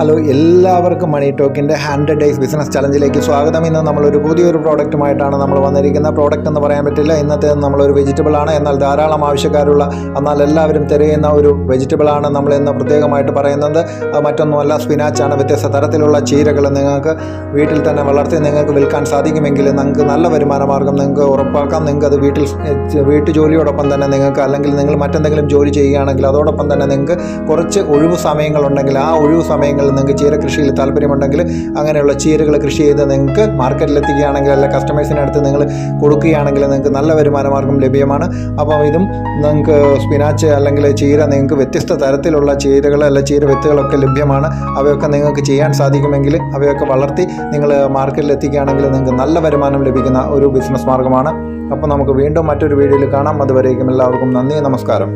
Hello, എല്ലാവർക്കും മണി ടോക്കിൻ്റെ 100 days business ചലഞ്ചിലേക്ക് സ്വാഗതം. ഇന്ന് നമ്മളൊരു പുതിയൊരു പ്രോഡക്റ്റുമായിട്ടാണ് നമ്മൾ വന്നിരിക്കുന്ന. പ്രോഡക്റ്റ് എന്ന് പറയാൻ പറ്റില്ല, ഇന്നത്തെ നമ്മളൊരു വെജിറ്റബിളാണ്. എന്നാൽ ധാരാളം ആവശ്യക്കാരുള്ള, എന്നാൽ എല്ലാവരും തിരയുന്ന ഒരു വെജിറ്റബിളാണ് നമ്മൾ ഇന്ന് പ്രത്യേകമായിട്ട് പറയുന്നത്. അത് മറ്റൊന്നുമല്ല, സ്പിനാച്ചാണ്. വ്യത്യസ്ത തരത്തിലുള്ള ചീരകൾ നിങ്ങൾക്ക് വീട്ടിൽ തന്നെ വളർത്തി നിങ്ങൾക്ക് വിൽക്കാൻ സാധിക്കുമെങ്കിൽ നിങ്ങൾക്ക് നല്ല വരുമാന മാർഗ്ഗം നിങ്ങൾക്ക് ഉറപ്പാക്കാം. നിങ്ങൾക്ക് അത് വീട്ടു ജോലിയോടൊപ്പം തന്നെ നിങ്ങൾക്ക്, അല്ലെങ്കിൽ നിങ്ങൾ മറ്റെന്തെങ്കിലും ജോലി ചെയ്യുകയാണെങ്കിൽ അതോടൊപ്പം തന്നെ നിങ്ങൾക്ക് കുറച്ച് ഒഴിവ് സമയങ്ങളുണ്ടെങ്കിൽ ആ ഒഴിവ് സമയങ്ങളിൽ നിങ്ങൾക്ക് ചീര കൃഷിയിൽ താല്പര്യമുണ്ടെങ്കിൽ അങ്ങനെയുള്ള ചീരകൾ കൃഷി ചെയ്ത് നിങ്ങൾക്ക് മാർക്കറ്റിലെത്തിക്കുകയാണെങ്കിൽ, അല്ലെങ്കിൽ കസ്റ്റമേഴ്സിൻ്റെ അടുത്ത് നിങ്ങൾ കൊടുക്കുകയാണെങ്കിൽ നിങ്ങൾക്ക് നല്ല വരുമാന മാർഗ്ഗം ലഭ്യമാണ്. അപ്പം ഇതും നിങ്ങൾക്ക് സ്പിനാച്ച് അല്ലെങ്കിൽ ചീര, നിങ്ങൾക്ക് വ്യത്യസ്ത തരത്തിലുള്ള ചീരകൾ അല്ല ചീര വിത്തുകളൊക്കെ ലഭ്യമാണ്. അവയൊക്കെ നിങ്ങൾക്ക് ചെയ്യാൻ സാധിക്കുമെങ്കിൽ അവയൊക്കെ വളർത്തി നിങ്ങൾ മാർക്കറ്റിൽ എത്തിക്കുകയാണെങ്കിൽ നിങ്ങൾക്ക് നല്ല വരുമാനം ലഭിക്കുന്ന ഒരു ബിസിനസ് മാർഗ്ഗമാണ്. അപ്പോൾ നമുക്ക് വീണ്ടും മറ്റൊരു വീഡിയോയിൽ കാണാം. അതുവരേക്കും എല്ലാവർക്കും നന്ദി, നമസ്കാരം.